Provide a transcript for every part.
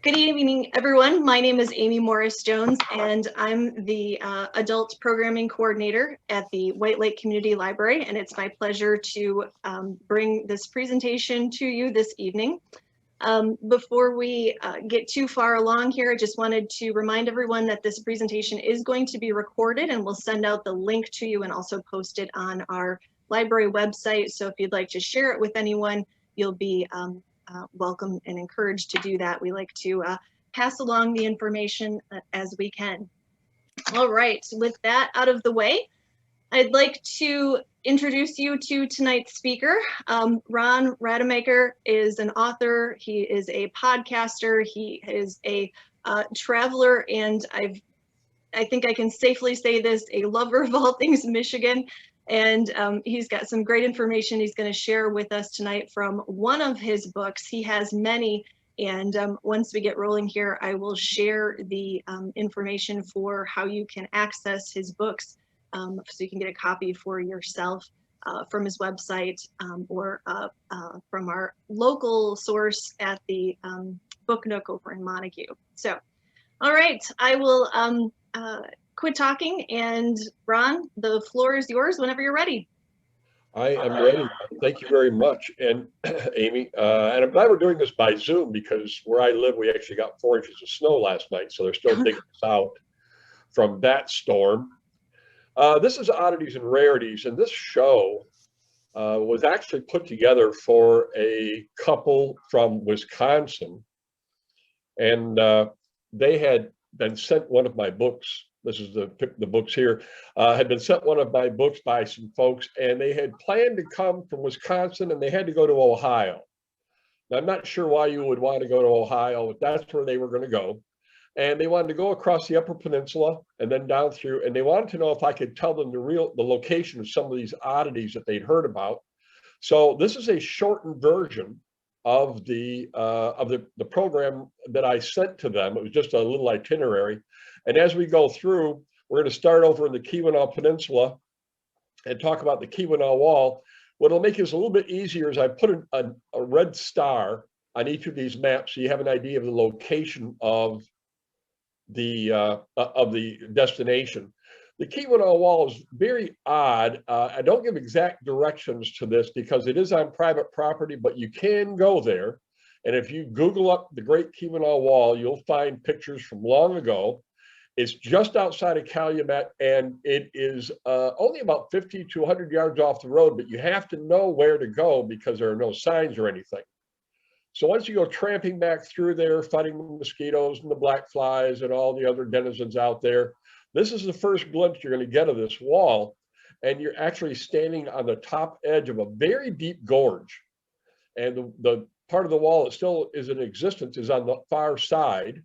Good evening, everyone. My name is Amy Morris-Jones, and I'm the Adult Programming Coordinator at the White Lake Community Library, and it's my pleasure to bring this presentation to you this evening. Before we get too far along here, I just wanted to remind everyone that this presentation is going to be recorded, and we'll send out the link to you and also post it on our library website. So if you'd like to share it with anyone, you'll be welcome and encouraged to do that. We like to pass along the information as we can. All right, with that out of the way, I'd like to introduce you to tonight's speaker. Ron Rademacher is an author, he is a podcaster, he is a traveler, and I think I can safely say this, a lover of all things Michigan. And he's got some great information he's going to share with us tonight from one of his books. He has many, and once we get rolling here, I will share the information for how you can access his books, so you can get a copy for yourself from his website or from our local source at the Book Nook over in Montague. So, all right, I will quit talking, and Ron, the floor is yours whenever you're ready. I am ready. Thank you very much. And Amy, and I'm glad we're doing this by Zoom because where I live, we actually got 4 inches of snow last night. So they're still digging us out from that storm. This is Oddities and Rarities. And this show was actually put together for a couple from Wisconsin. And they had been sent one of my books. This is the books here, had been sent one of my books by some folks, and they had planned to come from Wisconsin, and they had to go to Ohio. Now, I'm not sure why you would want to go to Ohio, but that's where they were going to go. And they wanted to go across the Upper Peninsula and then down through, and they wanted to know if I could tell them the location of some of these oddities that they'd heard about. So this is a shortened version of the program that I sent to them. It was just a little itinerary. And as we go through, we're going to start over in the Keweenaw Peninsula and talk about the Keweenaw Wall. What'll make this a little bit easier is I put a red star on each of these maps so you have an idea of the location of the destination. The Keweenaw Wall is very odd. I don't give exact directions to this because it is on private property, but you can go there. And if you Google up the Great Keweenaw Wall, you'll find pictures from long ago. It's just outside of Calumet, and it is only about 50 to 100 yards off the road, but you have to know where to go because there are no signs or anything. So once you go tramping back through there, fighting the mosquitoes and the black flies and all the other denizens out there, this is the first glimpse you're going to get of this wall, and you're actually standing on the top edge of a very deep gorge. And the part of the wall that still is in existence is on the far side.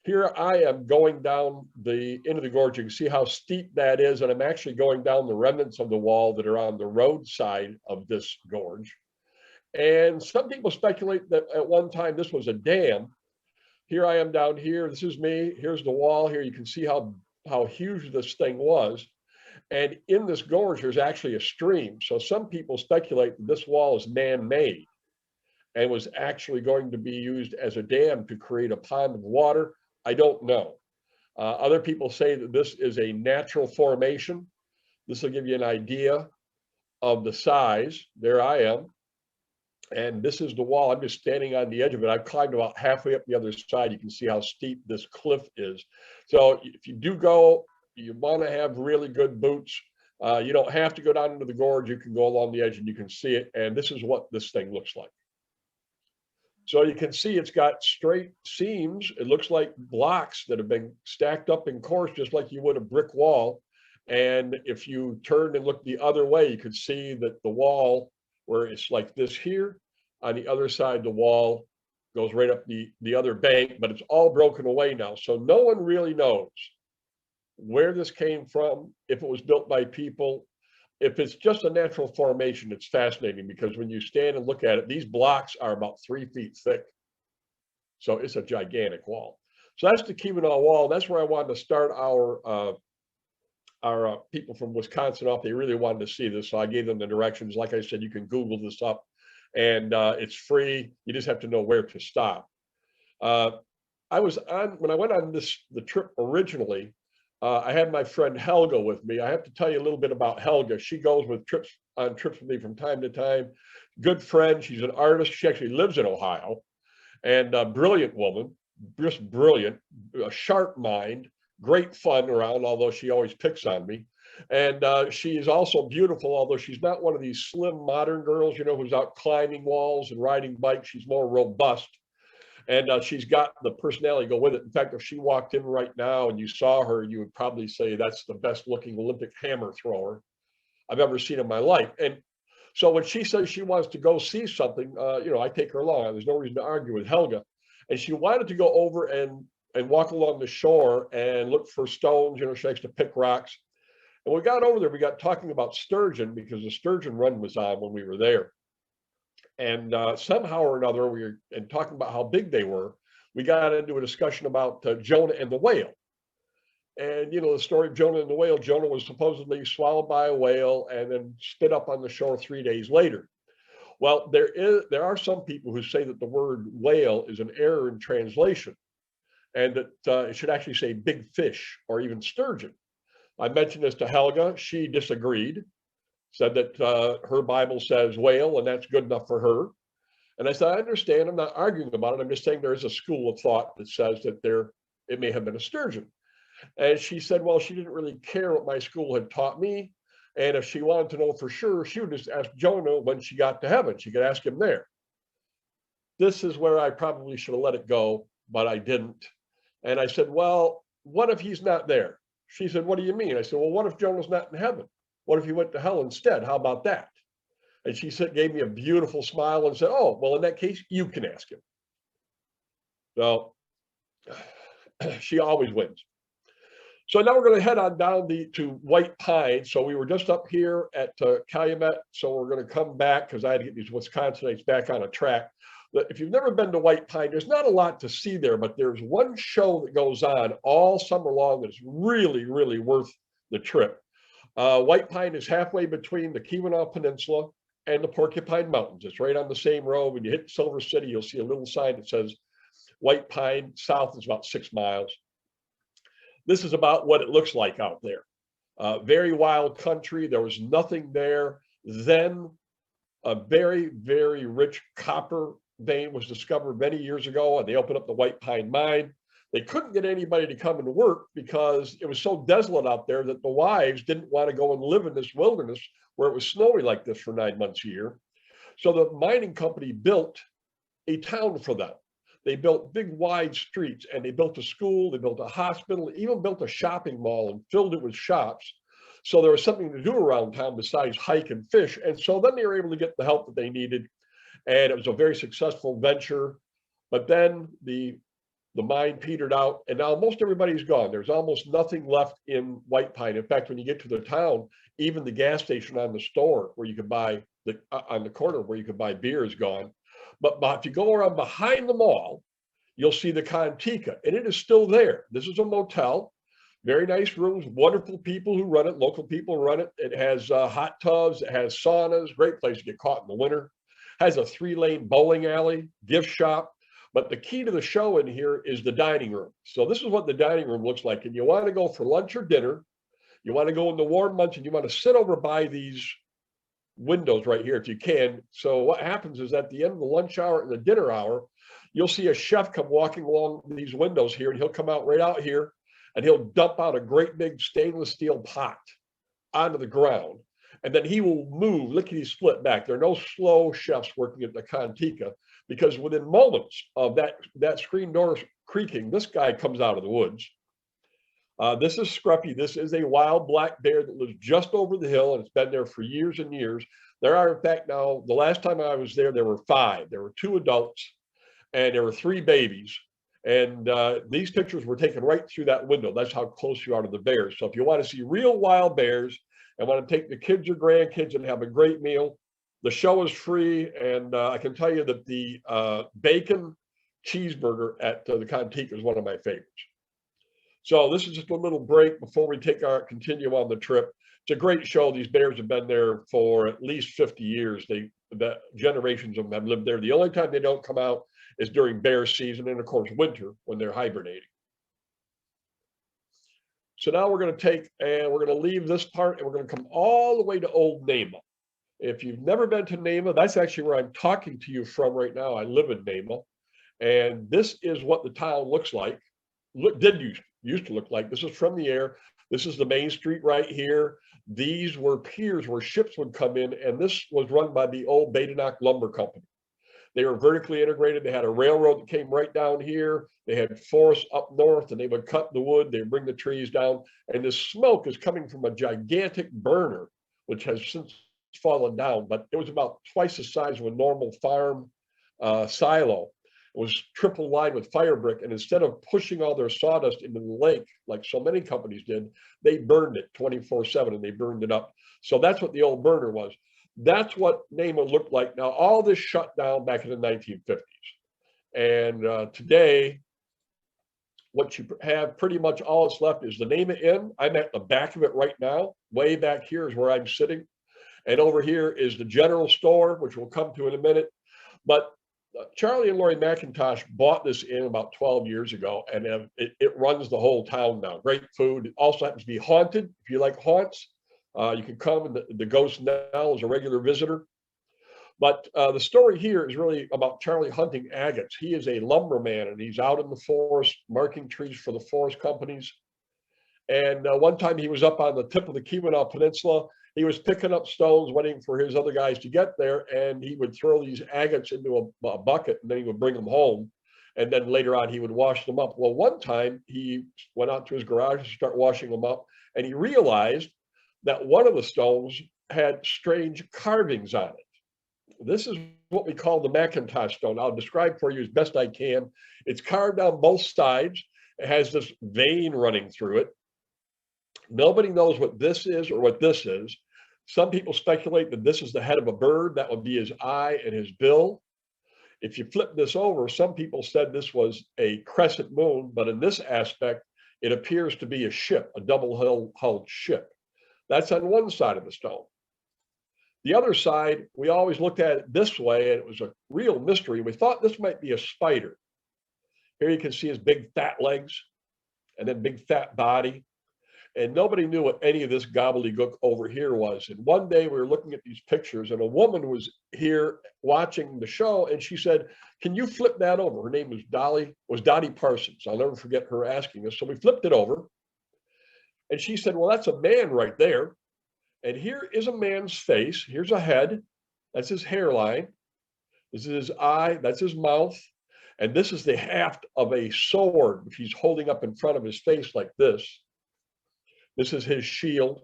Here I am going down into the gorge. You can see how steep that is, and I'm actually going down the remnants of the wall that are on the road side of this gorge. And some people speculate that at one time this was a dam. Here I am down here. This is me. Here's the wall here. You can see how huge this thing was. And in this gorge, there's actually a stream. So some people speculate that this wall is man-made and was actually going to be used as a dam to create a pond of water. I don't know. Other people say that this is a natural formation. This will give you an idea of the size. There I am. And this is the wall. I'm just standing on the edge of it. I've climbed about halfway up the other side. You can see how steep this cliff is. So if you do go, you want to have really good boots. You don't have to go down into the gorge. You can go along the edge and you can see it. And this is what this thing looks like. So you can see it's got straight seams. It looks like blocks that have been stacked up in course, just like you would a brick wall. And if you turn and look the other way, you could see that the wall, where it's like this here, on the other side, the wall goes right up the other bank, but it's all broken away now. So no one really knows where this came from, if it was built by people. If it's just a natural formation, it's fascinating because when you stand and look at it, these blocks are about 3 feet thick. So it's a gigantic wall. So that's the Keweenaw Wall. That's where I wanted to start our people from Wisconsin off. They really wanted to see this, so I gave them the directions. Like I said, you can Google this up, and it's free. You just have to know where to stop. I was on, when I went on the trip originally, I had my friend Helga with me. I have to tell you a little bit about Helga. She goes on trips with me from time to time. Good friend. She's an artist. She actually lives in Ohio, and a brilliant woman, just brilliant, a sharp mind, great fun around, although she always picks on me. And she is also beautiful, although she's not one of these slim modern girls, you know, who's out climbing walls and riding bikes. She's more robust. And she's got the personality to go with it. In fact, if she walked in right now and you saw her, you would probably say that's the best looking Olympic hammer thrower I've ever seen in my life. And so when she says she wants to go see something, you know, I take her along. There's no reason to argue with Helga. And she wanted to go over and walk along the shore and look for stones. You know, she likes to pick rocks. And we got over there, we got talking about sturgeon because the sturgeon run was on when we were there. And somehow or another, and talking about how big they were, we got into a discussion about Jonah and the whale. And, you know, the story of Jonah and the whale, Jonah was supposedly swallowed by a whale and then spit up on the shore 3 days later. Well, there are some people who say that the word whale is an error in translation and that it should actually say big fish or even sturgeon. I mentioned this to Helga. She disagreed, said that her Bible says whale and that's good enough for her. And I said, I understand. I'm not arguing about it. I'm just saying there is a school of thought that says that it may have been a sturgeon. And she said, well, she didn't really care what my school had taught me. And if she wanted to know for sure, she would just ask Jonah when she got to heaven. She could ask him there. This is where I probably should have let it go, but I didn't. And I said, well, what if he's not there? She said, what do you mean? I said, well, what if Jonah's not in heaven? What if he went to hell instead? How about that? And she said, gave me a beautiful smile and said, oh, well, in that case, you can ask him. So she always wins. So now we're going to head on down to White Pine. So we were just up here at Calumet. So we're going to come back because I had to get these Wisconsinites back on a track. But if you've never been to White Pine, there's not a lot to see there, but there's one show that goes on all summer long that's really, really worth the trip. White Pine is halfway between the Keweenaw Peninsula and the Porcupine Mountains. It's right on the same road. When you hit Silver City, you'll see a little sign that says White Pine. South is about 6 miles. This is about what it looks like out there. Very wild country. There was nothing there. Then a very, very rich copper vein was discovered many years ago, and they opened up the White Pine mine. They couldn't get anybody to come and work because it was so desolate out there that the wives didn't want to go and live in this wilderness where it was snowy like this for 9 months a year. So the mining company built a town for them. They built big wide streets and they built a school, they built a hospital, they even built a shopping mall and filled it with shops. So there was something to do around town besides hike and fish. And so then they were able to get the help that they needed. And it was a very successful venture. But then the mine petered out and now most everybody's gone. There's almost nothing left in White Pine. In fact, when you get to the town, even the gas station on the store where you could buy on the corner where you could buy beer is gone. But if you go around behind the mall, you'll see the Cantica, and it is still there. This is a motel, very nice rooms, wonderful people who run it, local people run it. It has hot tubs, it has saunas, great place to get caught in the winter. Has a 3-lane bowling alley, gift shop. But the key to the show in here is the dining room. So this is what the dining room looks like. And you want to go for lunch or dinner. You want to go in the warm months and you want to sit over by these windows right here if you can. So what happens is at the end of the lunch hour and the dinner hour, you'll see a chef come walking along these windows here, and he'll come out right out here and he'll dump out a great big stainless steel pot onto the ground. And then he will move lickety split back. There are no slow chefs working at the Cantica because within moments of that screen door creaking, this guy comes out of the woods. This is Scruffy. This is a wild black bear that lives just over the hill, and it's been there for years and years. There are, in fact, now, the last time I was there were 5. There were 2 adults, and there were 3 babies. And these pictures were taken right through that window. That's how close you are to the bears. So if you want to see real wild bears and want to take the kids or grandkids and have a great meal, the show is free. And I can tell you that the bacon cheeseburger at the Cantica is one of my favorites. So this is just a little break before we continue on the trip. It's a great show. These bears have been there for at least 50 years. The generations of them have lived there. The only time they don't come out is during bear season and of course winter when they're hibernating. So now we're going to take and we're going to leave this part and we're going to come all the way to Old Nama. If you've never been to Nama, that's actually where I'm talking to you from right now. I live in Nama, and this is what the town looks like. Used to look like. This is from the air. This is the main street right here. These were piers where ships would come in, and this was run by the old Badenoch Lumber Company. They were vertically integrated. They had a railroad that came right down here. They had forests up north, and they would cut the wood. They would bring the trees down, and the smoke is coming from a gigantic burner, which has since fallen down, but it was about twice the size of a normal farm silo. It was triple lined with fire brick, and instead of pushing all their sawdust into the lake like so many companies did, they burned it 24/7 and they burned it up. So that's what the old burner was. That's what Nama looked like. Now all this shut down back in the 1950s, and today what you have pretty much all that's left is the Nama Inn. I'm at the back of it right now. Way back here is where I'm sitting, and over here is the general store, which we'll come to in a minute. But Charlie and Lori McIntosh bought this inn about 12 years ago, and it runs the whole town now. Great food. It also happens to be haunted. If you like haunts, you can come, and the ghost now is a regular visitor. But the story here is really about Charlie hunting agates. He is a lumberman, and he's out in the forest marking trees for the forest companies. And one time he was up on the tip of the Keweenaw Peninsula. He was picking up stones, waiting for his other guys to get there, and he would throw these agates into a bucket, and then he would bring them home. And then later on, he would wash them up. Well, one time he went out to his garage to start washing them up, and he realized that one of the stones had strange carvings on it. This is what we call the McIntosh stone. I'll describe for you as best I can. It's carved on both sides. It has this vein running through it. Nobody knows what this is or what this is. Some people speculate that this is the head of a bird. That would be his eye and his bill. If you flip this over, some people said this was a crescent moon, but in this aspect, it appears to be a ship, a double-hulled ship. That's on one side of the stone. The other side, we always looked at it this way, and it was a real mystery. We thought this might be a spider. Here you can see his big fat legs and then big fat body. And nobody knew what any of this gobbledygook over here was. And one day we were looking at these pictures, and a woman was here watching the show, and she said, "Can you flip that over?" Her name was Dottie Parsons. I'll never forget her asking us. So we flipped it over, and she said, "Well, that's a man right there. And here is a man's face. Here's a head. That's his hairline. This is his eye. That's his mouth. And this is the haft of a sword, which he's holding up in front of his face like this. This is his shield.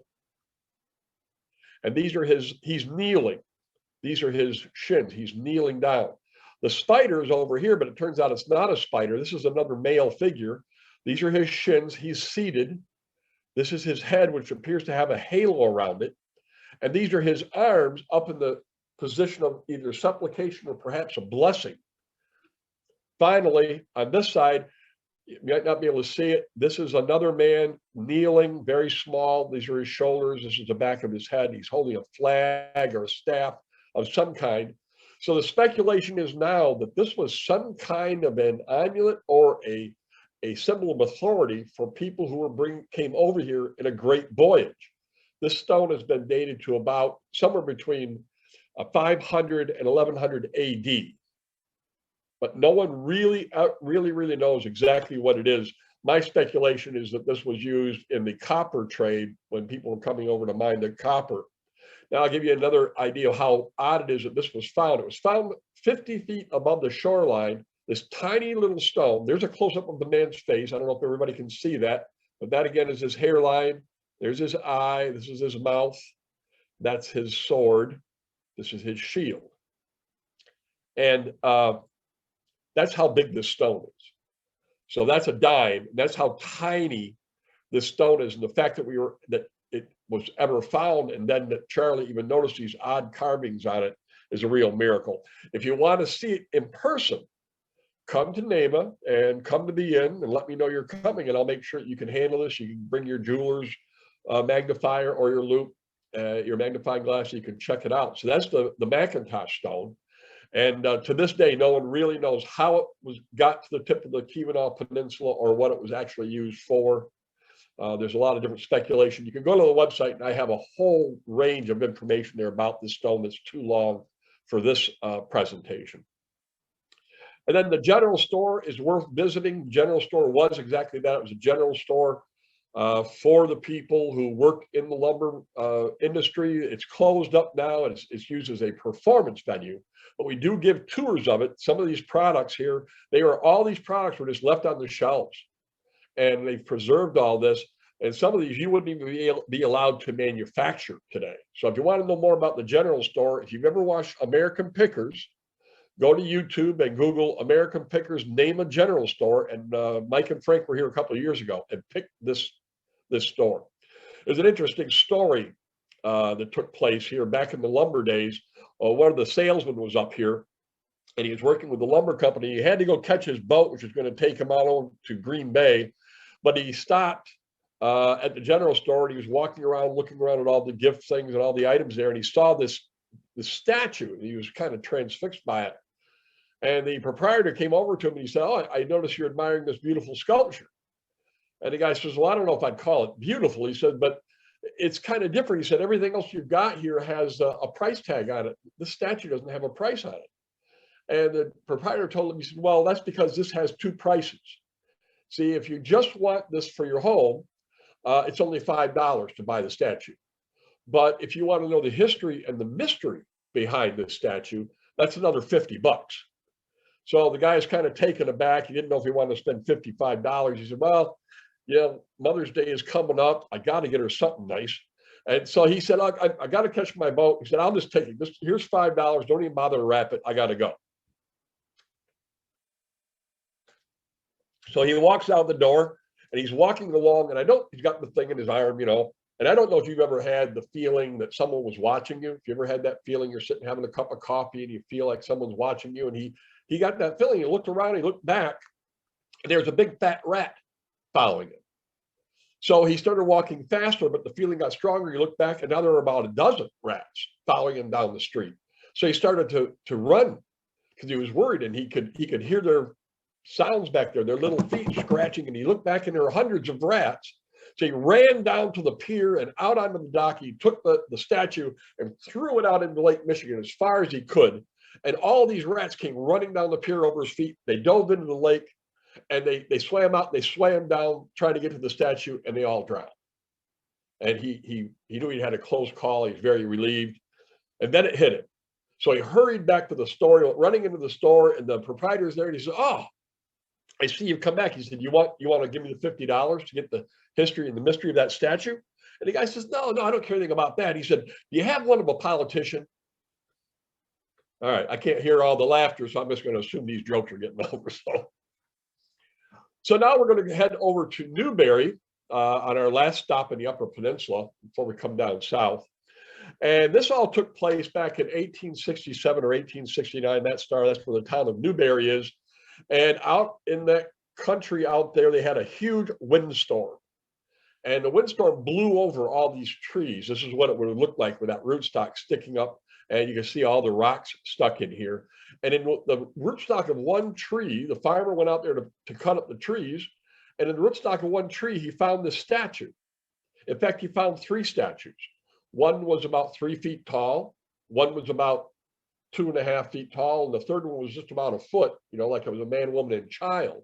And these are he's kneeling. These are his shins. He's kneeling down. The spider is over here, but it turns out it's not a spider. This is another male figure. These are his shins. He's seated. This is his head, which appears to have a halo around it. And these are his arms up in the position of either supplication or perhaps a blessing. Finally, on this side, you might not be able to see it. This is another man kneeling, very small. These are his shoulders. This is the back of his head. He's holding a flag or a staff of some kind. So the speculation is now that this was some kind of an amulet or a symbol of authority for people who came over here in a great voyage. This stone has been dated to about somewhere between 500 and 1100 AD. But no one really knows exactly what it is. My speculation is that this was used in the copper trade when people were coming over to mine the copper. Now I'll give you another idea of how odd it is that this was found. It was found 50 feet above the shoreline, this tiny little stone. There's a close-up of the man's face. I don't know if everybody can see that, but that again is his hairline. There's his eye. This is his mouth. That's his sword. This is his shield. And that's how big this stone is. So that's a dime. That's how tiny this stone is. And the fact that it was ever found, and then that Charlie even noticed these odd carvings on it, is a real miracle. If you want to see it in person, come to Nama and come to the inn and let me know you're coming, and I'll make sure that you can handle this. You can bring your jeweler's magnifier or your loupe, your magnifying glass, so you can check it out. So that's the McIntosh stone. And to this day, no one really knows how it got to the tip of the Keweenaw Peninsula or what it was actually used for. There's a lot of different speculation. You can go to the website, and I have a whole range of information there about this stone that's too long for this presentation. And then the general store is worth visiting. The general store was exactly that. It was a general store for the people who work in the lumber industry. It's closed up now, and it's used as a performance venue. But we do give tours of it. Some of these products here, all these products were just left on the shelves, and they've preserved all this. And some of these you wouldn't even be allowed to manufacture today. So if you want to know more about the general store, if you've ever watched American Pickers, go to YouTube and Google American Pickers, name a general store. And Mike and Frank were here a couple of years ago and picked this store. There's an interesting story that took place here back in the lumber days. One of the salesmen was up here, and he was working with the lumber company. He had to go catch his boat, which was going to take him out over to Green Bay. But he stopped at the general store, and he was walking around, looking around at all the gift things and all the items there. And he saw this statue, and he was kind of transfixed by it. And the proprietor came over to him and he said, "Oh, I noticed you're admiring this beautiful sculpture." And the guy says, "Well, I don't know if I'd call it beautiful." He said, "But it's kind of different." He said, "Everything else you've got here has a price tag on it. This statue doesn't have a price on it." And the proprietor told him, he said, "Well, that's because this has two prices. See, if you just want this for your home, it's only $5 to buy the statue. But if you want to know the history and the mystery behind this statue, that's another $50." So the guy is kind of taken aback. He didn't know if he wanted to spend $55. He said, "Well, Mother's Day is coming up. I got to get her something nice." And so he said, I got to catch my boat. He said, "I'll just take it. Here's $5. Don't even bother to wrap it. I got to go." So he walks out the door, and he's walking along, and he's got the thing in his arm, and I don't know if you've ever had the feeling that someone was watching you. If you ever had that feeling, you're sitting having a cup of coffee and you feel like someone's watching you, and he got that feeling. He looked around, he looked back, and there's a big fat rat following him. So he started walking faster, but the feeling got stronger. He looked back, and now there were about a dozen rats following him down the street. So he started to run because he was worried, and he could hear their sounds back there, their little feet scratching, and he looked back, and there were hundreds of rats. So he ran down to the pier and out onto the dock. He took the statue and threw it out into Lake Michigan as far as he could. And all these rats came running down the pier over his feet. They dove into the lake, and they swam out. They swam down, trying to get to the statue, and they all drowned. And he knew he had a close call. He's very relieved. And then it hit him. So he hurried back to the store, running into the store, and the proprietor's there. And he said, "Oh, I see you've come back." He said, you want to give me the $50 to get the history and the mystery of that statue?" And the guy says, no, I don't care anything about that. He said, "Do you have one of a politician?" All right, I can't hear all the laughter, so I'm just going to assume these jokes are getting over. So now we're going to head over to Newberry on our last stop in the Upper Peninsula before we come down south. And this all took place back in 1867 or 1869. That's where the town of Newberry is. And out in that country out there, they had a huge windstorm. And the windstorm blew over all these trees. This is what it would look like with that rootstock sticking up. And you can see all the rocks stuck in here. And in the rootstock of one tree, the farmer went out there to cut up the trees. And in the rootstock of one tree, he found this statue. In fact, he found three statues. One was about 3 feet tall. One was about 2.5 feet tall. And the third one was just about a foot, like it was a man, woman, and child.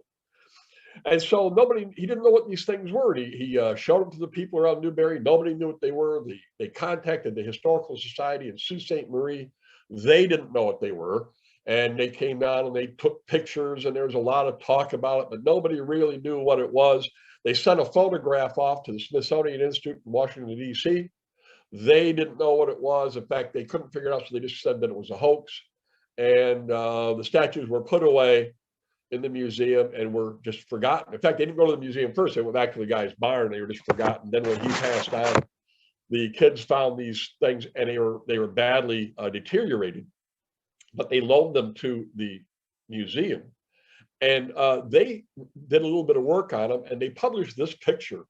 And so he didn't know what these things were. He showed them to the people around Newberry. Nobody knew what they were. They contacted the Historical Society in Sault Ste. Marie. They didn't know what they were. And they came down and they took pictures, and there was a lot of talk about it, but nobody really knew what it was. They sent a photograph off to the Smithsonian Institute in Washington, D.C. They didn't know what it was. In fact, they couldn't figure it out, so they just said that it was a hoax. And the statues were put away in the museum and were just forgotten. In fact, they didn't go to the museum first. They went back to the guy's barn. They were just forgotten. Then when he passed on, the kids found these things, and they were badly deteriorated, but they loaned them to the museum. And they did a little bit of work on them, and they published this picture.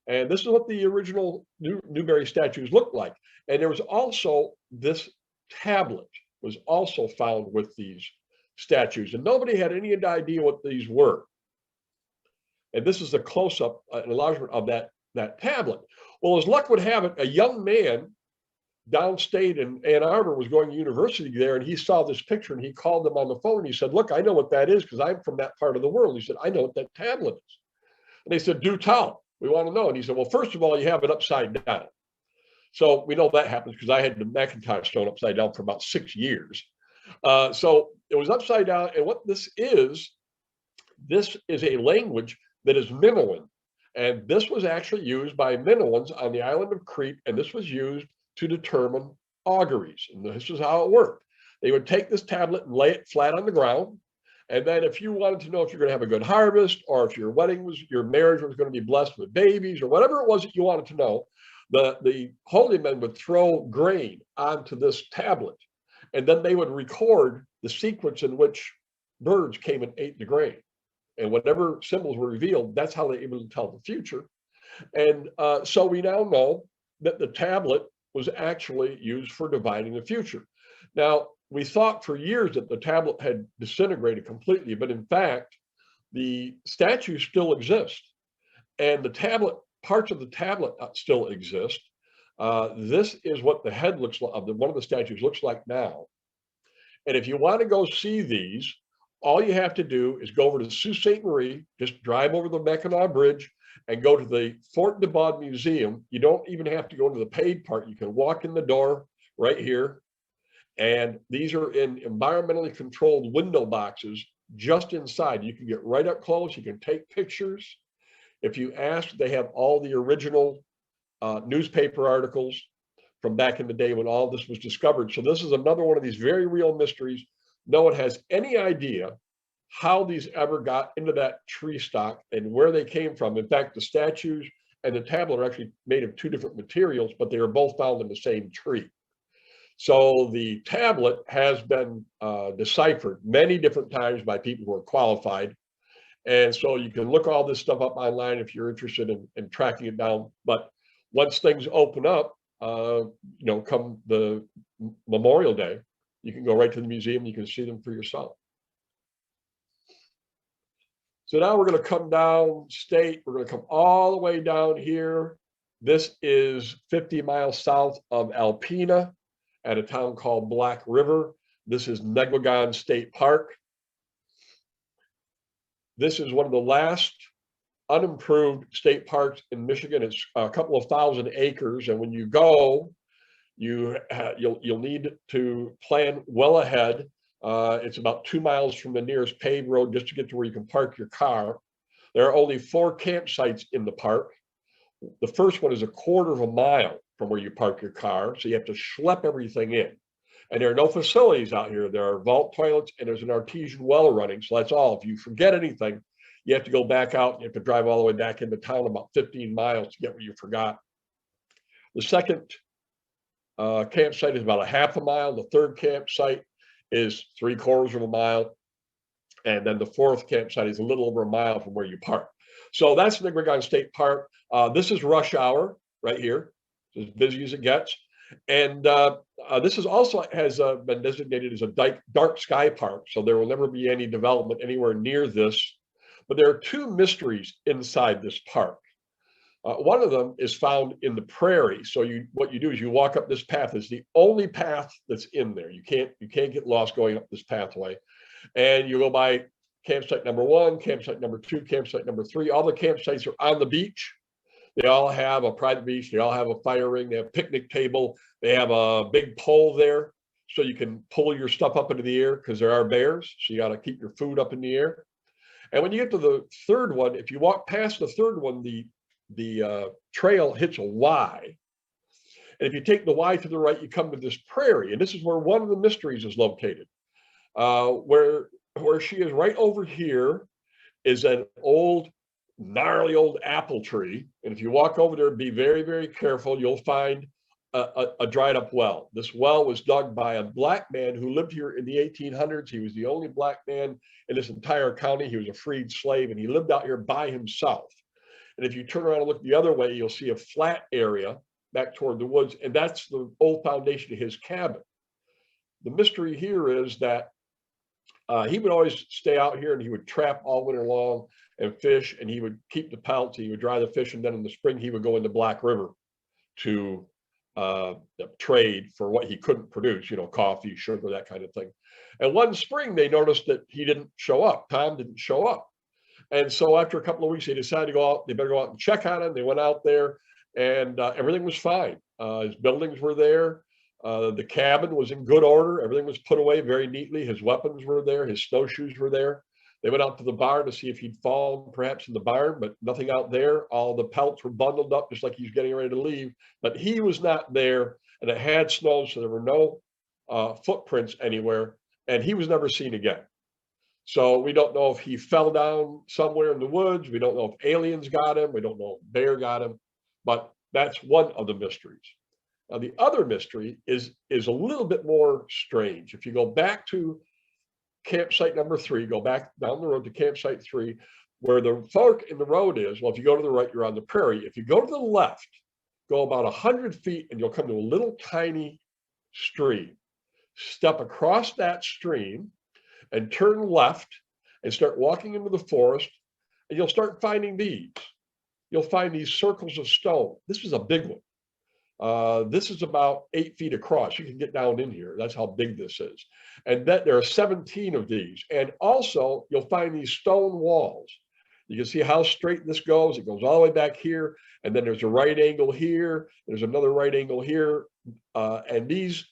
And this is what the original Newberry statues looked like. And there was also this tablet was also found with these statues, and nobody had any idea what these were. And this is a close-up, enlargement of that tablet. Well, as luck would have it, a young man downstate in Ann Arbor was going to university there, and he saw this picture, and he called them on the phone, and he said, look, I know what that is because I'm from that part of the world. He said, I know what that tablet is. And they said, do tell, we want to know. And he said, well, first of all, you have it upside down. So we know that happens because I had the Macintosh stone upside down for about 6 years. So it was upside down. And what this is a language that is Minoan. And this was actually used by Minoans on the island of Crete. And this was used to determine auguries. And this is how it worked. They would take this tablet and lay it flat on the ground. And then if you wanted to know if you're going to have a good harvest, or if your marriage was going to be blessed with babies, or whatever it was that you wanted to know, the holy men would throw grain onto this tablet. And then they would record the sequence in which birds came and ate the grain. And whatever symbols were revealed, that's how they were able to tell the future. And so we now know that the tablet was actually used for divining the future. Now, we thought for years that the tablet had disintegrated completely, but in fact, the statues still exist. And the tablet, parts of the tablet still exist. This is what the head looks like, one of the statues looks like now. And if you want to go see these, all you have to do is go over to Sault Ste. Marie, just drive over the Mackinac Bridge and go to the Fort de Bod Museum. You don't even have to go to the paid part. You can walk in the door right here. And these are in environmentally controlled window boxes just inside. You can get right up close. You can take pictures. If you ask, they have all the original newspaper articles from back in the day when all this was discovered. So this is another one of these very real mysteries. No one has any idea how these ever got into that tree stock and where they came from. In fact, the statues and the tablet are actually made of 2 different materials, but they are both found in the same tree. So the tablet has been deciphered many different times by people who are qualified. And so you can look all this stuff up online if you're interested in tracking it down. But once things open up, come the Memorial Day, you can go right to the museum. You can see them for yourself. So now we're going to come down state. We're going to come all the way down here. This is 50 miles south of Alpena at a town called Black River. This is Negwegon State Park. This is one of the last unimproved state parks in Michigan. It's a couple of thousand acres, and when you go, you'll need to plan well ahead. It's about 2 miles from the nearest paved road just to get to where you can park your car. There are only 4 campsites in the park. The first one is a quarter of a mile from where you park your car, so you have to schlep everything in. And there are no facilities out here. There are vault toilets and there's an artesian well running, so that's all. If you forget anything, you have to go back out and you have to drive all the way back into town about 15 miles to get what you forgot. The second campsite is about a half a mile. The third campsite is 3/4 of a mile. And then the fourth campsite is a little over a mile from where you park. So that's Negwegon State Park. This is rush hour right here. It's as busy as it gets. And this is also has been designated as a dark sky park. So there will never be any development anywhere near this. But there are 2 mysteries inside this park. One of them is found in the Prairie. So what you do is you walk up this path. It's the only path that's in there. You can't get lost going up this pathway. And you go by campsite number 1, campsite number 2, campsite number 3. All the campsites are on the beach. They all have a private beach. They all have a fire ring. They have a picnic table. They have a big pole there so you can pull your stuff up into the air because there are bears. So you got to keep your food up in the air. And when you get to the third one, if you walk past the third one, the trail hits a Y. And if you take the Y to the right, you come to this Prairie. And this is where one of the mysteries is located. Where she is right over here is an gnarly old apple tree. And if you walk over there, be very, very careful. You'll find a dried up well. This well was dug by a black man who lived here in the 1800s. He was the only black man in this entire county. He was a freed slave, and he lived out here by himself. And if you turn around and look the other way, you'll see a flat area back toward the woods, and that's the old foundation of his cabin. the mystery here is that he would always stay out here and he would trap all winter long and fish, and he would keep the pelts, he would dry the fish, and then in the spring he would go into Black River to trade for what he couldn't produce, you know, coffee, sugar, that kind of thing. And one spring they noticed that he didn't show up. Tom didn't show up. And so after a couple of weeks, they decided to go out, they better go out and check on him. They went out there and everything was fine. His buildings were there. The cabin was in good order. Everything was put away very neatly. His weapons were there. His snowshoes were there. They went out to the barn to see if he'd fallen perhaps in the barn, but nothing out there. All the pelts were bundled up just like he's getting ready to leave, but he was not there, and it had snow, so there were no footprints anywhere, and he was never seen again. So we don't know if he fell down somewhere in the woods. We don't know if aliens got him. We don't know if bear got him, but that's one of the mysteries. Now, the other mystery is a little bit more strange. If you go back to campsite number 3, go back down the road to campsite 3, where the fork in the road is. Well, if you go to the right, you're on the prairie. If you go to the left, go about 100 feet and you'll come to a little tiny stream. Step across that stream and turn left and start walking into the forest, and you'll start finding these. You'll find these circles of stone. This is a big one. This is about 8 feet across. You can get down in here. That's how big this is. And that there are 17 of these. And also you'll find these stone walls. You can see how straight this goes. It goes all the way back here. And then there's a right angle here. There's another right angle here. And these,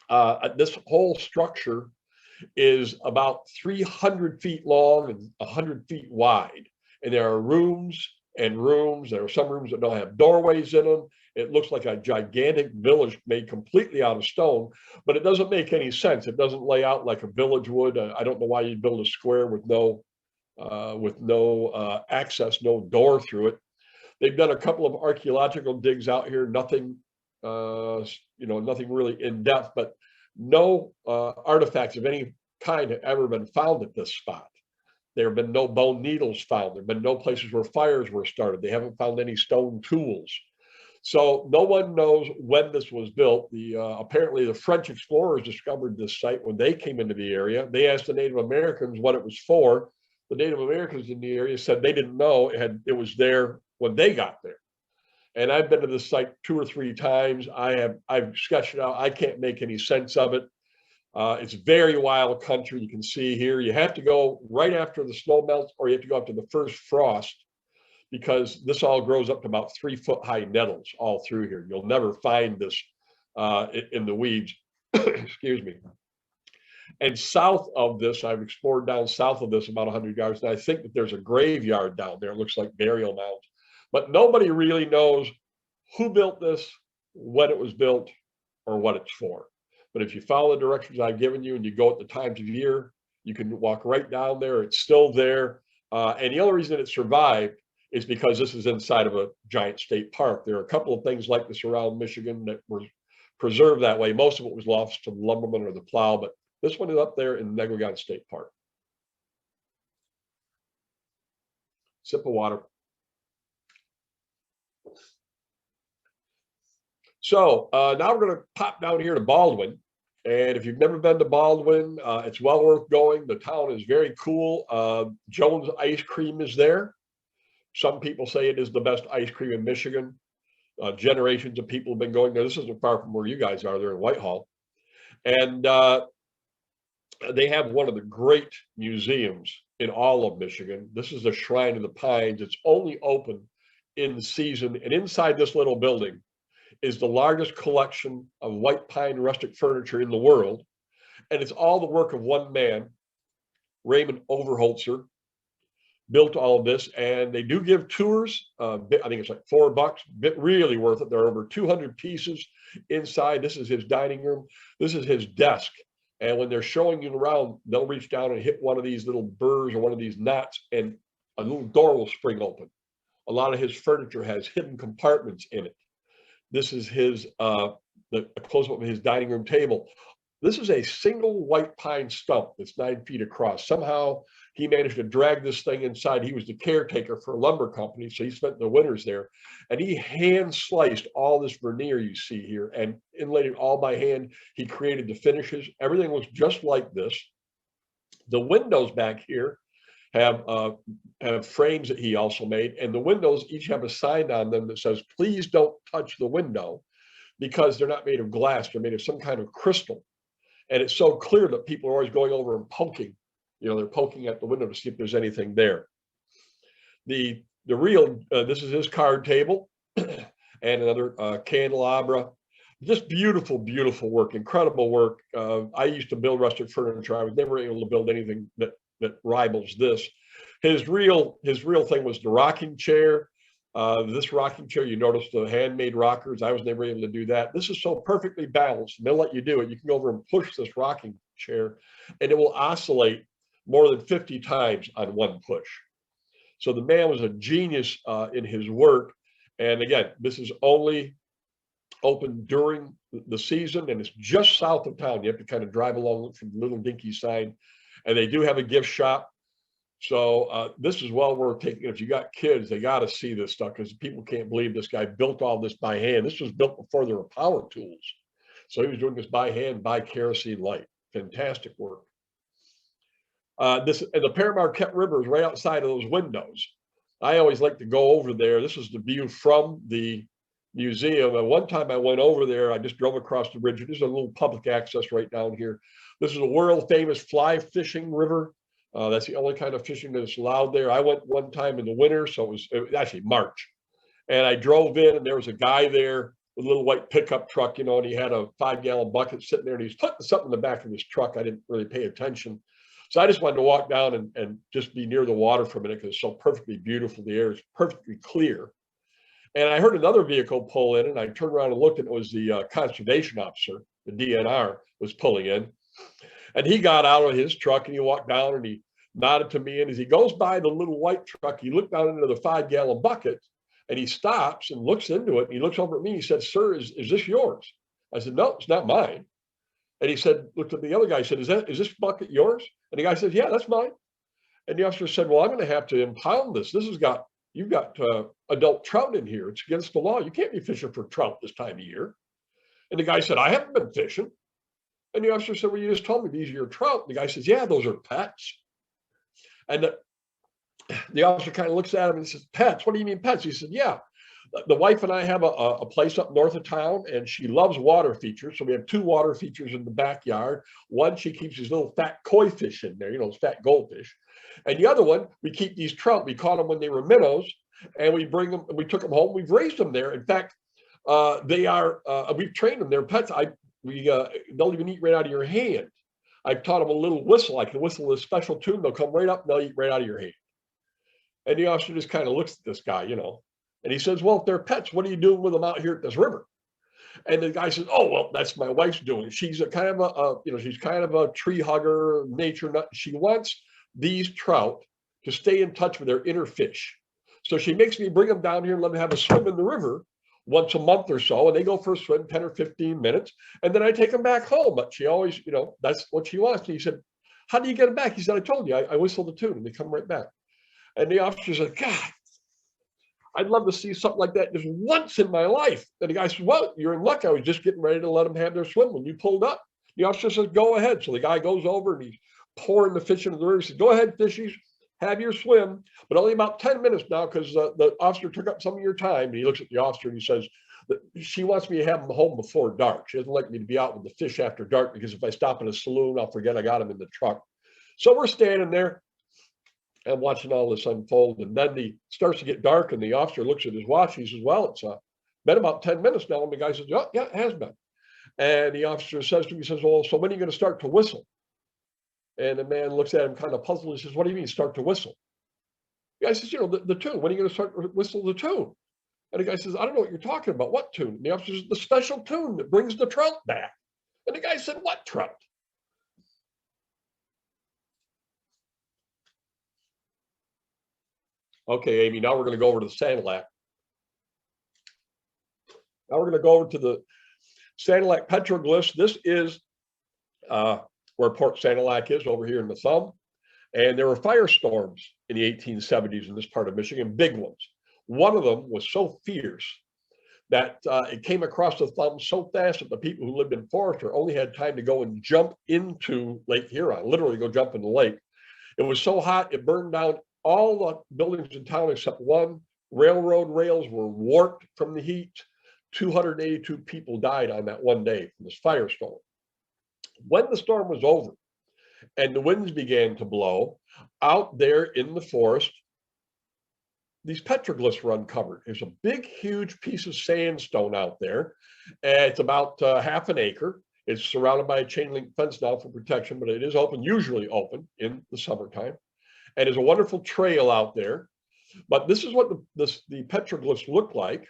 this whole structure is about 300 feet long and 100 feet wide. And there are rooms and rooms. There are some rooms that don't have doorways in them. It looks like a gigantic village made completely out of stone, but it doesn't make any sense. It doesn't lay out like a village would. I don't know why you'd build a square with no access, no door through it. They've done a couple of archaeological digs out here. Nothing, nothing really in depth, but no artifacts of any kind have ever been found at this spot. There have been no bone needles found. There have been no places where fires were started. They haven't found any stone tools. So no one knows when this was built. Apparently the French explorers discovered this site when they came into the area. They asked the Native Americans what it was for. The Native Americans in the area said they didn't know it was there when they got there. And I've been to this site 2 or 3 times. I've sketched it out. I can't make any sense of it. It's very wild country. You can see here, you have to go right after the snow melts, or you have to go after the first frost, because this all grows up to about 3-foot-high nettles all through here. You'll never find this in the weeds, excuse me. And south of this, I've explored down south of this about 100 yards, and I think that there's a graveyard down there. It looks like burial mounds, but nobody really knows who built this, when it was built, or what it's for. But if you follow the directions I've given you and you go at the times of year, you can walk right down there. It's still there. And the only reason it survived is because this is inside of a giant state park. There are a couple of things like this around Michigan that were preserved that way. Most of it was lost to the lumberman or the plow, but this one is up there in Negwegon State Park. Sip of water. So now we're going to pop down here to Baldwin. And if you've never been to Baldwin, it's well worth going. The town is very cool. Jones ice cream is there. Some people say it is the best ice cream in Michigan. Generations of people have been going there. This isn't far from where you guys are. They're in Whitehall. And they have one of the great museums in all of Michigan. This is the Shrine of the Pines. It's only open in season. And inside this little building is the largest collection of white pine rustic furniture in the world. And it's all the work of one man, Raymond Overholtzer, built all of this. And they do give tours. I think it's like $4, really worth it. There are over 200 pieces inside. This is his dining room. This is his desk. And when they're showing you around, they'll reach down and hit one of these little burrs or one of these knots, and a little door will spring open. A lot of his furniture has hidden compartments in it. This is his the close-up of his dining room table. This is a single white pine stump that's 9 feet across. Somehow he managed to drag this thing inside. He was the caretaker for a lumber company, so he spent the winters there. And he hand sliced all this veneer you see here and inlaid it all by hand. He created the finishes. Everything looks just like this. The windows back here have frames that he also made, and the windows each have a sign on them that says, "Please don't touch the window," because they're not made of glass. They're made of some kind of crystal. And it's so clear that people are always going over and poking. You know, they're poking at the window to see if there's anything there. The real, this is his card table and another candelabra. Just beautiful, beautiful work, incredible work. I used to build rustic furniture. I was never able to build anything that rivals this. His real thing was the rocking chair. This rocking chair, you notice the handmade rockers. I was never able to do that. This is so perfectly balanced. They'll let you do it. You can go over and push this rocking chair and it will oscillate more than 50 times on one push. So the man was a genius in his work. And again, this is only open during the season, and it's just south of town. You have to kind of drive along from the little dinky sign. And they do have a gift shop. So this is well worth taking. If you got kids, they got to see this stuff, because people can't believe this guy built all this by hand. This was built before there were power tools. So he was doing this by hand, by kerosene light. Fantastic work. And the Pere Marquette River is right outside of those windows. I always like to go over there. This is the view from the museum. And one time I went over there, I just drove across the bridge. There's a little public access right down here. This is a world famous fly fishing river. That's the only kind of fishing that's allowed there. I went one time in the winter, so it was actually March. And I drove in, and there was a guy there with a little white pickup truck, you know, and he had a 5-gallon bucket sitting there, and he's putting something in the back of his truck. I didn't really pay attention. So I just wanted to walk down and just be near the water for a minute, because it's so perfectly beautiful. The air is perfectly clear. And I heard another vehicle pull in, and I turned around and looked, and it was the conservation officer, the DNR, was pulling in. And he got out of his truck and he walked down and he nodded to me. And as he goes by the little white truck, he looked down into the 5-gallon bucket and he stops and looks into it. And he looks over at me. He said, "Sir, is this yours?" I said, "No, it's not mine." And he said, looked at the other guy, said, is this bucket yours?" And the guy said, "Yeah, that's mine." And the officer said, "Well, I'm going to have to impound this. You've got adult trout in here. It's against the law. You can't be fishing for trout this time of year." And the guy said, "I haven't been fishing." And the officer said, "Well, you just told me these are your trout." And the guy says, "Yeah, those are pets." And the officer kind of looks at him and says, "Pets? What do you mean pets?" He said, "Yeah, the wife and I have a place up north of town, and she loves water features. So we have 2 water features in the backyard. One, she keeps these little fat koi fish in there, you know, fat goldfish. And the other one, we keep these trout. We caught them when they were minnows, and we took them home. We've raised them there. In fact, we've trained them. They're pets. They'll even eat right out of your hand. I've taught them a little whistle. I can whistle a special tune. They'll come right up and they'll eat right out of your hand." And the officer just kind of looks at this guy, you know, and he says, "Well, if they're pets, what are you doing with them out here at this river?" And the guy says, "Oh, well, that's my wife's doing. She's she's kind of a tree hugger, nature nut. She wants these trout to stay in touch with their inner fish. So she makes me bring them down here and let them have a swim in the river once a month or so, and they go for a swim 10 or 15 minutes, and then I take them back home. But she always, you know, that's what she wants." And he said, "How do you get them back?" He said, "I told you, I whistle the tune and they come right back." And the officer said, "God, I'd love to see something like that just once in my life." And the guy said, "Well, you're in luck. I was just getting ready to let them have their swim when you pulled up." The officer says, "Go ahead." So the guy goes over and he's pouring the fish into the river. He said, "Go ahead, fishies, have your swim, but only about 10 minutes now, because the officer took up some of your time." And he looks at the officer and he says, "She wants me to have them home before dark. She doesn't like me to be out with the fish after dark, because if I stop in a saloon, I'll forget I got them in the truck." So we're standing there and watching all this unfold. And then it starts to get dark, and the officer looks at his watch. He says, "Well, it's been about 10 minutes now." And the guy says, "Oh, yeah, it has been." And the officer says to me, he says, "Well, so when are you going to start to whistle?" And the man looks at him kind of puzzled. He says, "What do you mean start to whistle?" The guy says, "You know, the tune. When are you going to start to whistle the tune?" And the guy says, "I don't know what you're talking about. What tune?" And the officer says, "The special tune that brings the trout back." And the guy said, "What trout?" Okay, Amy, now we're going to go over to the Sanilac. Now we're going to go over to the Sanilac Petroglyphs. This is where Port Sanilac is over here in the thumb. And there were firestorms in the 1870s in this part of Michigan, big ones. One of them was so fierce that it came across the thumb so fast that the people who lived in Forester only had time to go and jump into Lake Huron, literally go jump in the lake. It was so hot, it burned down all the buildings in town except one. Railroad rails were warped from the heat. 282 people died on that one day from this firestorm. When the storm was over and the winds began to blow, out there in the forest, these petroglyphs were uncovered. There's a big, huge piece of sandstone out there. And it's about half an acre. It's surrounded by a chain link fence now for protection, but it is open, usually open in the summertime. And there's a wonderful trail out there. But this is what the petroglyphs look like.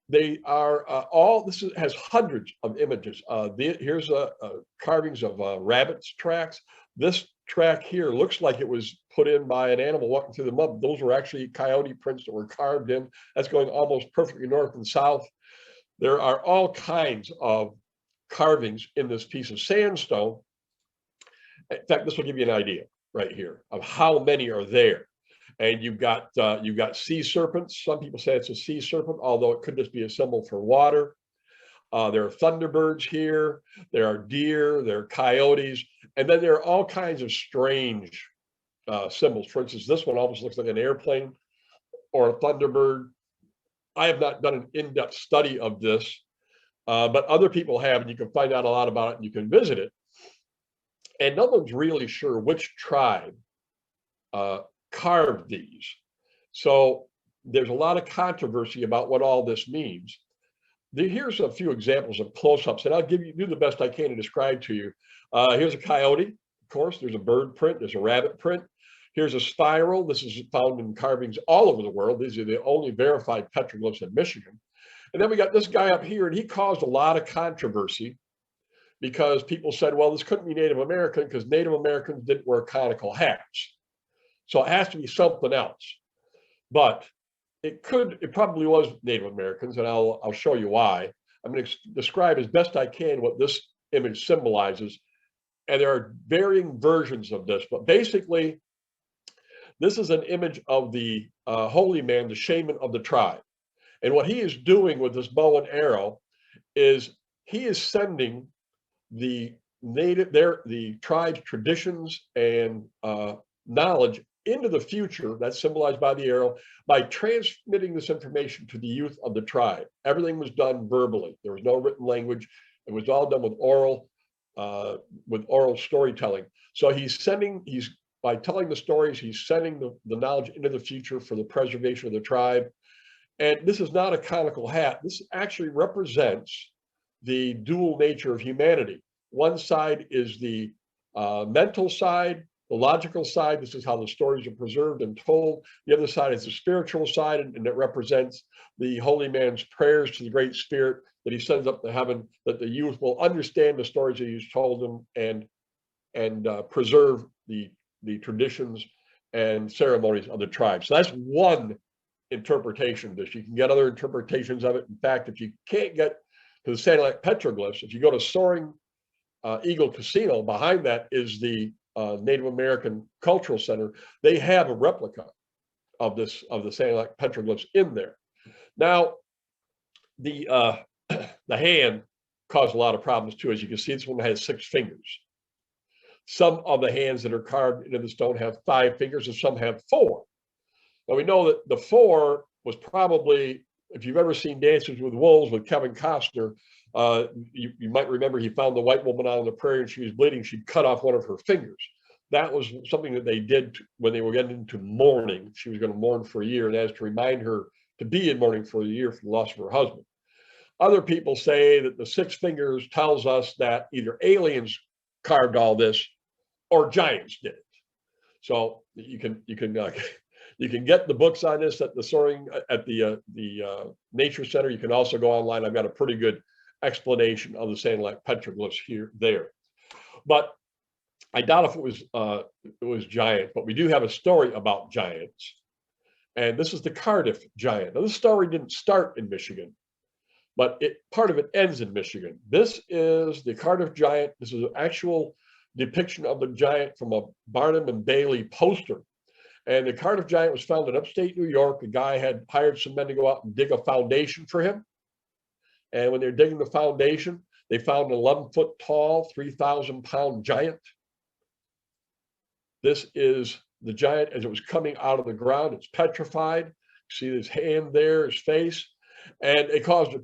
They are has hundreds of images. Here's carvings of rabbits' tracks. This track here looks like it was put in by an animal walking through the mud. Those were actually coyote prints that were carved in. That's going almost perfectly north and south. There are all kinds of carvings in this piece of sandstone. In fact, this will give you an idea right here of how many are there. And you've got sea serpents. Some people say it's a sea serpent, although it could just be a symbol for water. There are thunderbirds here. There are deer. There are coyotes. And then there are all kinds of strange symbols. For instance, this one almost looks like an airplane or a thunderbird. I have not done an in-depth study of this, but other people have, and you can find out a lot about it, and you can visit it. And no one's really sure which tribe carved these. So there's a lot of controversy about what all this means. Here's a few examples of close-ups, and I'll do the best I can to describe to you. Here's a coyote, of course. There's a bird print. There's a rabbit print. Here's a spiral. This is found in carvings all over the world. These are the only verified petroglyphs in Michigan. And then we got this guy up here, and he caused a lot of controversy because people said, well, this couldn't be Native American because Native Americans didn't wear conical hats. So it has to be something else. But it probably was Native Americans, and I'll show you why. I'm going to describe as best I can what this image symbolizes. And there are varying versions of this, but basically, this is an image of the holy man, the shaman of the tribe. And what he is doing with this bow and arrow is he is sending the tribe's traditions and knowledge into the future, that's symbolized by the arrow, by transmitting this information to the youth of the tribe. Everything was done verbally. There was no written language. It was all done with oral storytelling. So by telling the stories, he's sending the knowledge into the future for the preservation of the tribe. And this is not a conical hat. This actually represents the dual nature of humanity. One side is the mental side, the logical side. This is how the stories are preserved and told. The other side is the spiritual side, and it represents the holy man's prayers to the Great Spirit that he sends up to heaven, that the youth will understand the stories that he's told them and preserve the traditions and ceremonies of the tribe. So that's one interpretation of this. You can get other interpretations of it. In fact, if you can't get to the Sanilac petroglyphs, if you go to Soaring Eagle Casino, behind that is the Native American Cultural Center. They have a replica of the Sanilac petroglyphs in there. Now, the hand caused a lot of problems too. As you can see, this one has 6 fingers. Some of the hands that are carved into the stone have 5 fingers, and some have 4. Now we know that the 4 was probably, if you've ever seen Dances with Wolves with Kevin Costner, you might remember he found the white woman out on the prairie and she was bleeding. She cut off one of her fingers. That was something that they did when they were getting into mourning. She was going to mourn for a year, and that is to remind her to be in mourning for a year for the loss of her husband. Other people say that the 6 fingers tells us that either aliens carved all this or giants did it. So you can get the books on this at the Nature Center. You can also go online. I've got a pretty good explanation of the Sanilac petroglyphs there. But I doubt if it was giant, but we do have a story about giants. And this is the Cardiff Giant. Now, this story didn't start in Michigan. but part of it ends in Michigan. This is the Cardiff Giant. This is an actual depiction of the giant from a Barnum and Bailey poster. And the Cardiff Giant was found in upstate New York. The guy had hired some men to go out and dig a foundation for him. And when they're digging the foundation, they found an 11-foot tall, 3,000-pound giant. This is the giant as it was coming out of the ground. It's petrified. You see his hand there, his face. And it caused a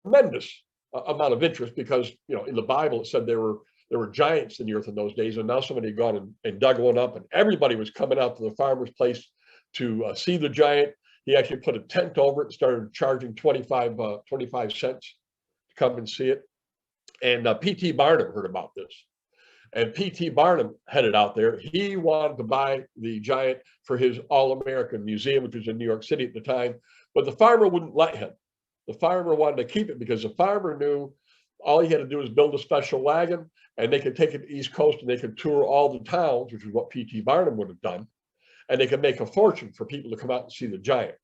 tremendous amount of interest because, you know, in the Bible, it said there were giants in the earth in those days. And now somebody had gone and dug one up, and everybody was coming out to the farmer's place to see the giant. He actually put a tent over it and started charging 25 cents to come and see it. And P.T. Barnum heard about this. And P.T. Barnum headed out there. He wanted to buy the giant for his All-American Museum, which was in New York City at the time. But the farmer wouldn't let him. The farmer wanted to keep it because the farmer knew all he had to do was build a special wagon, and they could take it to the East Coast and they could tour all the towns, which is what P.T. Barnum would have done. And they could make a fortune for people to come out and see the giant.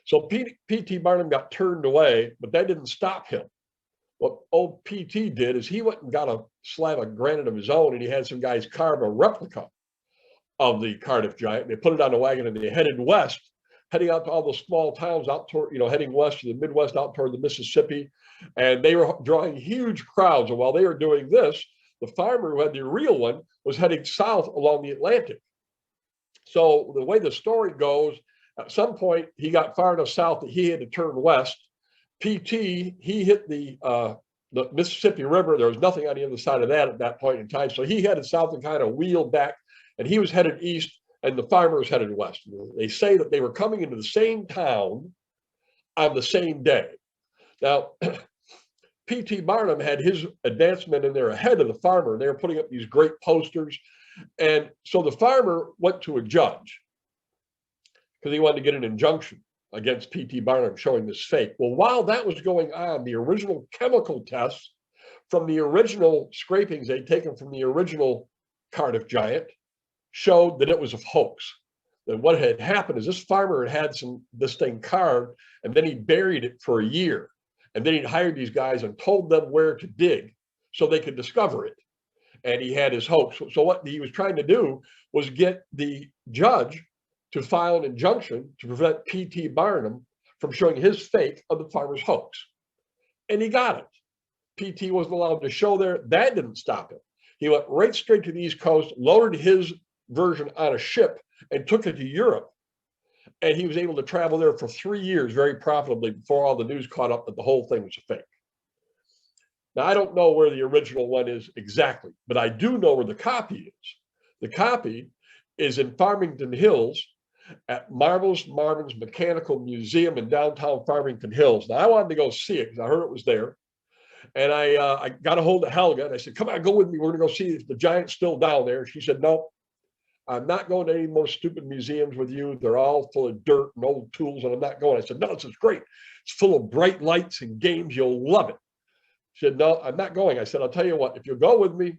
So P.T. Barnum got turned away, but that didn't stop him. What old P.T. did is he went and got a slab of granite of his own, and he had some guys carve a replica of the Cardiff Giant. They put it on a wagon and they headed west, heading out to all those small towns out toward, heading west to the Midwest, out toward the Mississippi. And they were drawing huge crowds. And while they were doing this, the farmer who had the real one was heading south along the Atlantic. So the way the story goes, at some point he got far enough south that he had to turn west. P.T., he hit the Mississippi River. There was nothing on the other side of that at that point in time. So he headed south and kind of wheeled back, and he was headed east, and the farmer was headed west. They say that they were coming into the same town on the same day. Now, P.T. Barnum had his advancement in there ahead of the farmer. They were putting up these great posters. And so the farmer went to a judge because he wanted to get an injunction against P.T. Barnum showing this fake. Well, while that was going on, the original chemical tests from the original scrapings they'd taken from the original Cardiff Giant showed that it was a hoax. And what had happened is this farmer had this thing carved, and then he buried it for a year. And then he'd hired these guys and told them where to dig so they could discover it. And he had his hoax. So what he was trying to do was get the judge to file an injunction to prevent P.T. Barnum from showing his fake of the farmer's hoax. And he got it. P.T. wasn't allowed to show there. That didn't stop him. He went right straight to the East Coast, loaded his version on a ship, and took it to Europe. And he was able to travel there for 3 years very profitably before all the news caught up that the whole thing was a fake. Now, I don't know where the original one is exactly, but I do know where the copy is. The copy is in Farmington Hills at Marvelous Marvin's Mechanical Museum in downtown Farmington Hills. Now, I wanted to go see it because I heard it was there. And I got a hold of Helga, and I said, come on, go with me. We're going to go see if the giant's still down there. She said, no, I'm not going to any more stupid museums with you. They're all full of dirt and old tools, and I'm not going. I said, no, this is great. It's full of bright lights and games. You'll love it. She said, no, I'm not going. I said, I'll tell you what, if you'll go with me,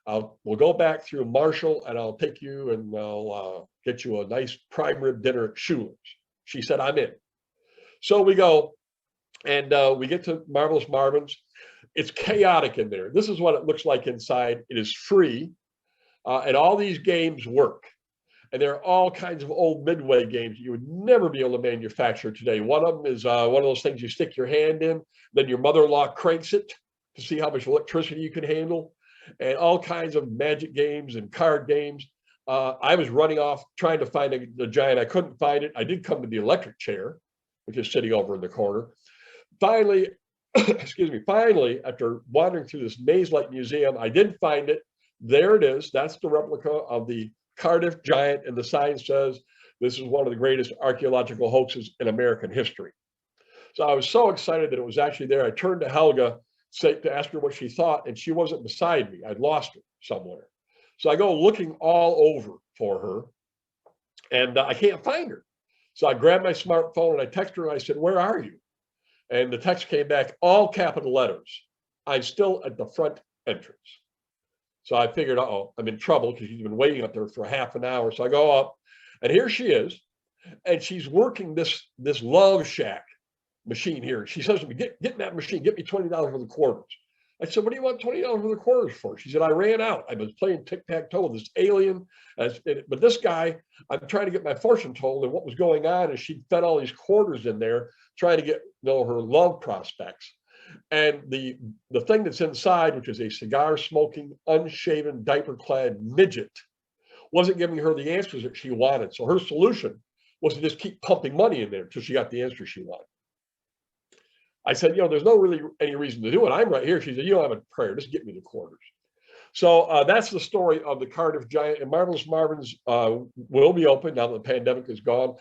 we'll go back through Marshall, and I'll take you and I'll get you a nice prime rib dinner at Schuler's. She said, I'm in. So we go, and we get to Marvelous Marvin's. It's chaotic in there. This is what it looks like inside. It is free, and all these games work. And there are all kinds of old Midway games you would never be able to manufacture today. One of them is one of those things you stick your hand in, then your mother-in-law cranks it to see how much electricity you can handle, and all kinds of magic games and card games. I was running off trying to find the giant. I couldn't find it. I did come to the electric chair, which is sitting over in the corner. Finally, finally, after wandering through this maze-like museum, I did find it. There it is. That's the replica of the Cardiff Giant, and the sign says this is one of the greatest archaeological hoaxes in American history. So I was so excited that it was actually there. I turned to Helga to ask her what she thought, and she wasn't beside me. I'd lost her somewhere. So I go looking all over for her, and I can't find her. So I grabbed my smartphone and I texted her and I said, where are you? And the text came back, all capital letters. I'm still at the front entrance. So I figured, uh-oh, I'm in trouble because she's been waiting up there for half an hour. So I go up, and here she is, and she's working this love shack machine here. She says to me, get in that machine, get me $20 worth of quarters. I said, what do you want $20 worth of quarters for? She said, I ran out. I was playing tic-tac-toe with this alien. But this guy, I'm trying to get my fortune told. And what was going on is she fed all these quarters in there, trying to get her love prospects. And the thing that's inside, which is a cigar-smoking, unshaven, diaper-clad midget, wasn't giving her the answers that she wanted. So her solution was to just keep pumping money in there until she got the answer she wanted. I said, there's no really any reason to do it. I'm right here. She said, you don't have a prayer. Just get me the quarters. So that's the story of the Cardiff Giant. And Marvelous Marvin's will be open now that the pandemic is gone.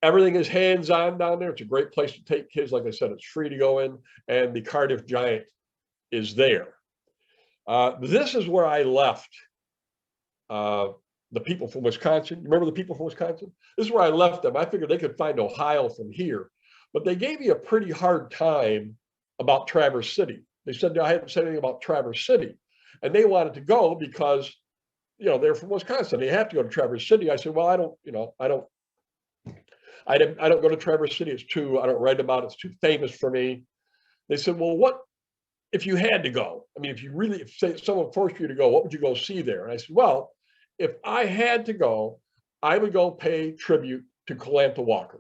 Everything is hands-on down there. It's a great place to take kids. Like I said, it's free to go in. And the Cardiff Giant is there. This is where I left the people from Wisconsin. Remember the people from Wisconsin? This is where I left them. I figured they could find Ohio from here. But they gave me a pretty hard time about Traverse City. They said I hadn't said anything about Traverse City. And they wanted to go because, they're from Wisconsin. They have to go to Traverse City. I said, well, I don't go to Traverse City. I don't write about it. It's too famous for me. They said, well, what if you had to go? I mean, if someone forced you to go, what would you go see there? And I said, well, if I had to go, I would go pay tribute to Colantha Walker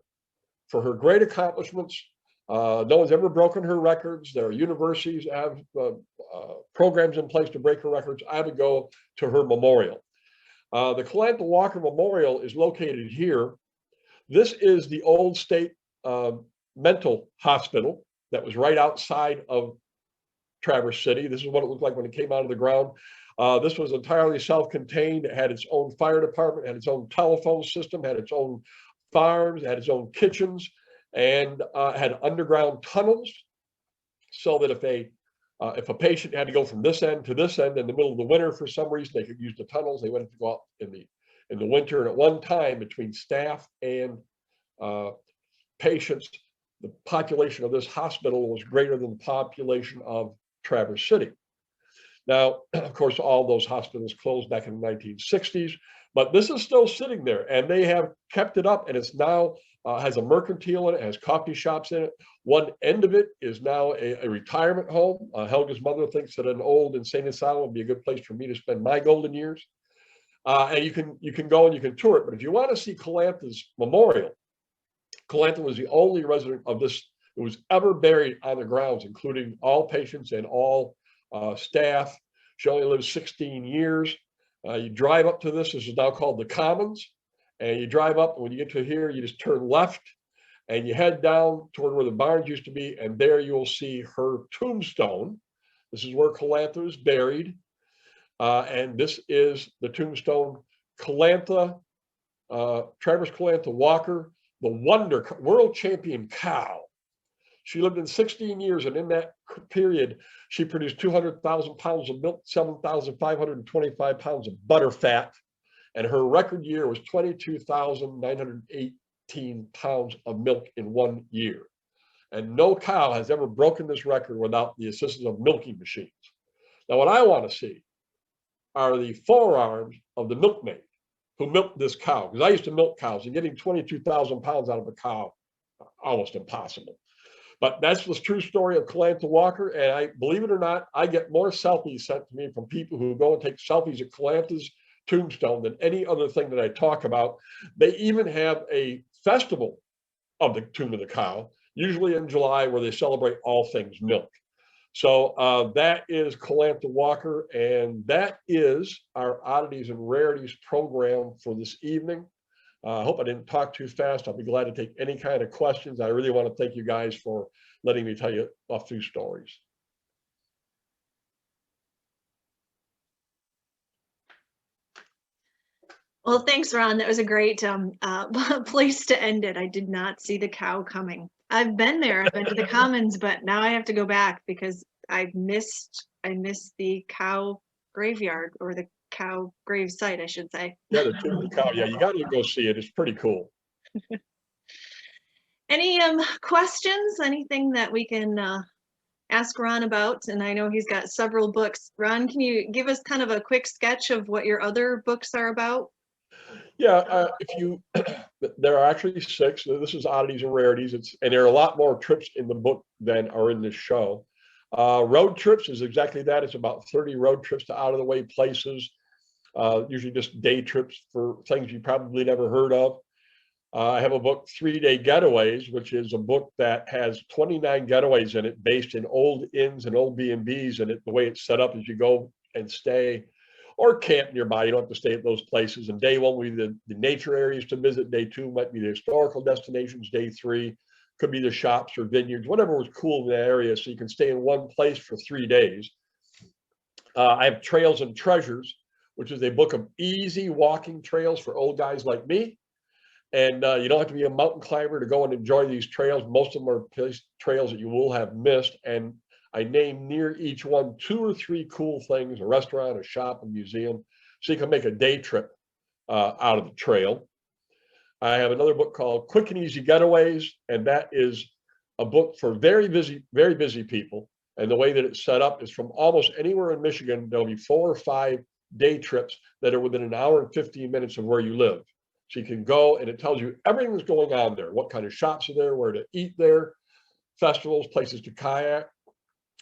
for her great accomplishments. No one's ever broken her records. There are universities have programs in place to break her records. I would go to her memorial. The Colantha Walker Memorial is located here. This is the old state mental hospital that was right outside of Traverse City. This is what it looked like when it came out of the ground. This was entirely self-contained. It had its own fire department, had its own telephone system, had its own farms, had its own kitchens, and had underground tunnels, so that if a patient had to go from this end to this end in the middle of the winter for some reason, they could use the tunnels. They wouldn't have to go out in the winter. And at one time, between staff and patients, the population of this hospital was greater than the population of Traverse City. Now, of course, all those hospitals closed back in the 1960s, but this is still sitting there, and they have kept it up, and it's now has a mercantile in it, has coffee shops in it. One end of it is now a retirement home. Helga's mother thinks that an old insane asylum would be a good place for me to spend my golden years. And you can go and you can tour it, but if you want to see Colantha's memorial, Colantha was the only resident of this who was ever buried on the grounds, including all patients and all staff. She only lived 16 years. You drive up to this is now called the Commons, and you drive up, and when you get to here, you just turn left, and you head down toward where the barns used to be, and there you will see her tombstone. This is where Colantha is buried, and this is the tombstone. Colantha, Traverse Colantha Walker, the world champion cow. She lived in 16 years, and in that period, she produced 200,000 pounds of milk, 7,525 pounds of butter fat, and her record year was 22,918 pounds of milk in 1 year. And no cow has ever broken this record without the assistance of milking machines. Now, what I want to see are the forearms of the milkmaid who milked this cow, because I used to milk cows, and getting 22,000 pounds out of a cow, almost impossible. But that's the true story of Colantha Walker, and I believe it or not, I get more selfies sent to me from people who go and take selfies at Colantha's tombstone than any other thing that I talk about. They even have a festival of the Tomb of the Cow, usually in July, where they celebrate all things milk. So that is Colantha Walker, and that is our Oddities and Rarities program for this evening. I hope I didn't talk too fast. I'll be glad to take any kind of questions. I really want to thank you guys for letting me tell you a few stories. Well, thanks, Ron. That was a great place to end it. I did not see the cow coming. I've been there. I've been to the Commons, but now I have to go back because I missed the cow graveyard, or the cow grave site, I should say. Yeah, the Tomb of the Cow. Yeah, you got to go see it. It's pretty cool. Any questions? Anything that we can ask Ron about? And I know he's got several books. Ron, can you give us kind of a quick sketch of what your other books are about? Yeah, if you, there are actually 6. This is Oddities and Rarities. And there are a lot more trips in the book than are in this show. Road trips is exactly that. It's about 30 road trips to out of the way places, usually just day trips for things you probably never heard of. I have a book, 3-Day Getaways, which is a book that has 29 getaways in it, based in old inns and old B&Bs. And the way it's set up is you go and stay or camp nearby. You don't have to stay at those places. And day 1 will be the nature areas to visit. Day 2 might be the historical destinations. Day 3 could be the shops or vineyards, whatever was cool in the area. So you can stay in one place for 3 days. I have Trails and Treasures, which is a book of easy walking trails for old guys like me. And you don't have to be a mountain climber to go and enjoy these trails. Most of them are trails that you will have missed. And I name near each one 2 or 3 cool things, a restaurant, a shop, a museum, so you can make a day trip out of the trail. I have another book called Quick and Easy Getaways, and that is a book for very busy people. And the way that it's set up is from almost anywhere in Michigan, there'll be 4 or 5 day trips that are within an hour and 15 minutes of where you live. So you can go and it tells you everything that's going on there, what kind of shops are there, where to eat there, festivals, places to kayak.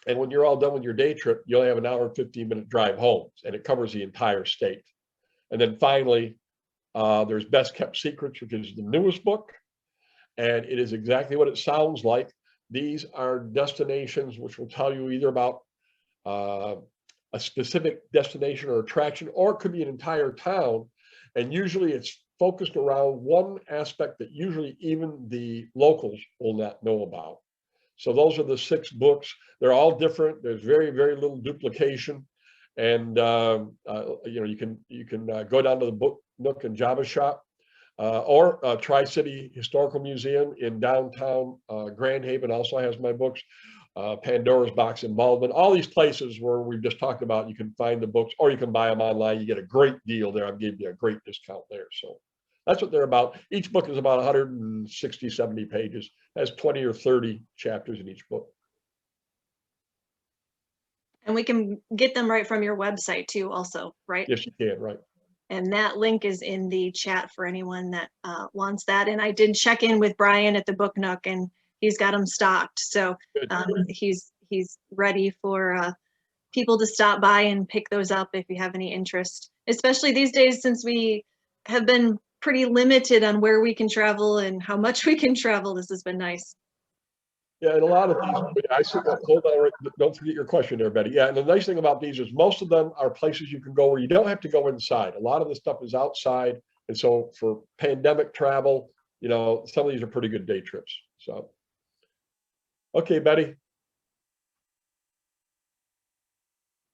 And when you're all done with your day trip, you only have an hour and 15-minute drive home, and it covers the entire state. And then finally, there's Best Kept Secrets, which is the newest book. And it is exactly what it sounds like. These are destinations which will tell you either about a specific destination or attraction, or it could be an entire town. And usually it's focused around one aspect that usually even the locals will not know about. So those are the 6 books. They're all different. There's very little duplication. And you can go down to the Book Nook and Java Shop, or Tri-City Historical Museum in downtown Grand Haven also has my books. Pandora's Box in Baldwin, all these places where we've just talked about, you can find the books, or you can buy them online. You get a great deal there. I'm giving you a great discount there. So that's what they're about. Each book is about 160, 70 pages, has 20 or 30 chapters in each book. And we can get them right from your website too, also, right? Yes, you can, right. And that link is in the chat for anyone that wants that. And I did check in with Brian at the Book Nook, and he's got them stocked. So he's ready for people to stop by and pick those up if you have any interest, especially these days, since we have been pretty limited on where we can travel and how much we can travel. This has been nice. Yeah, and a lot of these, I see that. Hold on, don't forget your question there, Betty. Yeah, and the nice thing about these is most of them are places you can go where you don't have to go inside. A lot of the stuff is outside. And so for pandemic travel, you know, some of these are pretty good day trips. So, okay, Betty.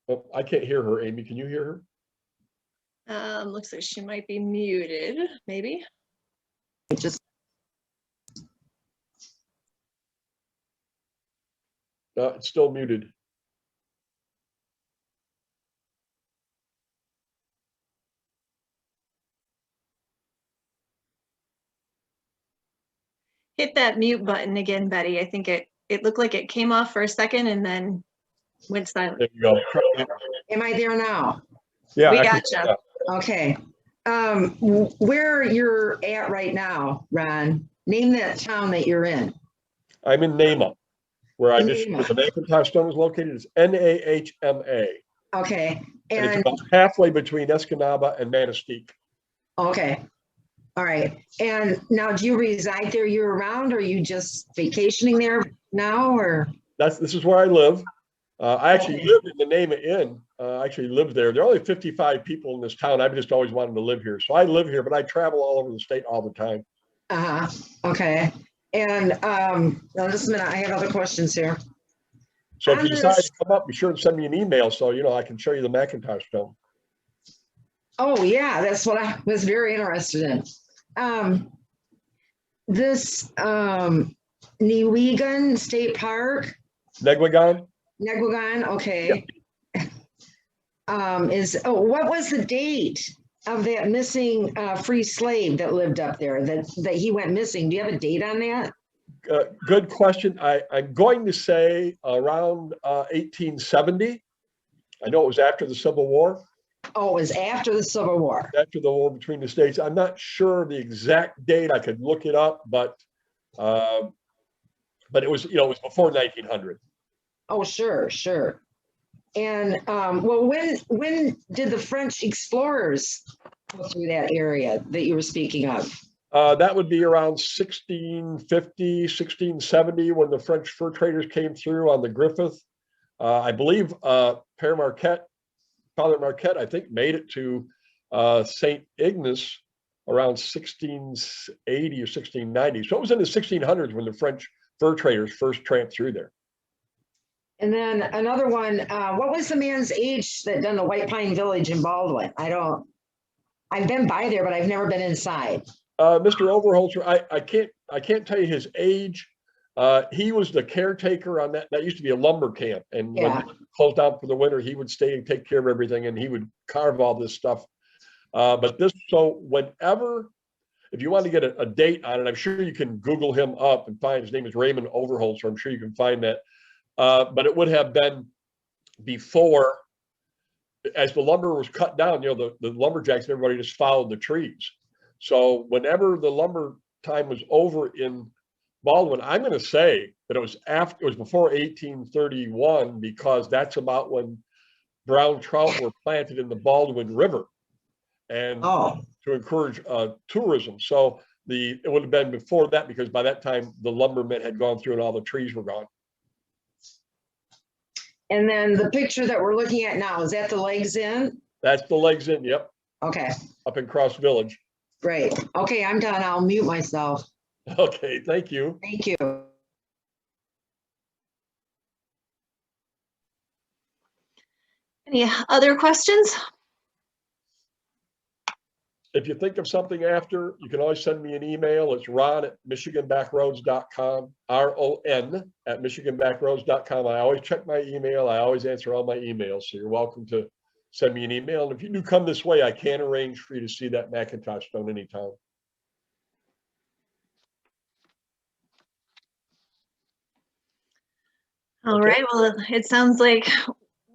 Oh, I can't hear her, Amy. Can you hear her? Looks like she might be muted, maybe. No, it's still muted. Hit that mute button again, Betty. I think it looked like it came off for a second and then went silent. There you go. Am I there now? Yeah, we gotcha. Okay. Where you're at right now, Ron, name that town that you're in. I'm in Nama, where I just, Nama. where the Macintosh Stone is located. It's Nahma. Okay. And it's And about halfway between Escanaba and Manistee. okay. All right. And now, do you reside there year round, or are you just vacationing there now, or? This is where I live. I actually Okay. lived in the Nama Inn. I actually lived there. There are only 55 people in this town. I've just always wanted to live here. So I live here, but I travel all over the state all the time. Okay. And now just a minute, I have other questions here. So if you decide to come up, be sure to send me an email so you know I can show you the Macintosh Stone. Oh yeah, that's what I was very interested in. This Negwegon State Park, Negwegon? Negwegon, okay. What was the date of that missing free slave that lived up there, that he went missing? Do you have a date on that? Good question. I'm going to say around 1870. I know it was after the Civil War. Oh, it was after the Civil War. After the war between the states. I'm not sure the exact date. I could look it up, but it was, it was before 1900. Oh, sure, sure. And well, when did the French explorers go through that area that you were speaking of? That would be around 1650, 1670 when the French fur traders came through on the Griffith. I believe Pere Marquette, Father Marquette, I think, made it to St. Ignace around 1680 or 1690. So it was in the 1600s when the French fur traders first tramped through there. And then another one, what was the man's age that done the White Pine Village in Baldwin? I've been by there, but I've never been inside. Mr. Overholzer, I can't tell you his age. He was the caretaker on that. That used to be a lumber camp. And when it closed down for the winter, he would stay and take care of everything, and he would carve all this stuff. So whenever, if you want to get a date on it, I'm sure you can Google him up and find, his name is Raymond Overholzer. I'm sure you can find that. But it would have been before, as the lumber was cut down, the lumberjacks and everybody just followed the trees. So whenever the lumber time was over in Baldwin, I'm going to say that it was before 1831, because that's about when brown trout were planted in the Baldwin River, and to encourage tourism. So it would have been before that, because by that time the lumbermen had gone through and all the trees were gone. And then the picture that we're looking at now, is that the Legs Inn? That's the Legs Inn, yep. Okay. Up in Cross Village. Great. Okay, I'm done. I'll mute myself. Okay, thank you. Thank you. Any other questions? If you think of something after, you can always send me an email. It's ron@michiganbackroads.com, ron@michiganbackroads.com. I always check my email. I always answer all my emails. So you're welcome to send me an email. And if you do come this way, I can arrange for you to see that McIntosh stone anytime. All right. Well, it sounds like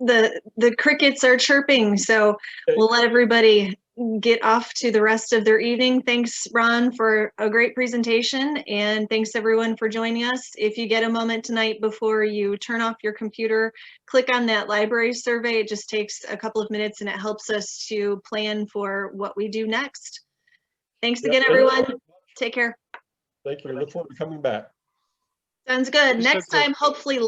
the crickets are chirping, so we'll let everybody get off to the rest of their evening. Thanks, Ron, for a great presentation, and thanks everyone for joining us. If you get a moment tonight before you turn off your computer, click on that library survey. It just takes a couple of minutes and it helps us to plan for what we do next. Thanks again, everyone. Take care. Thank you. I look forward to coming back. Sounds good. Next time, hopefully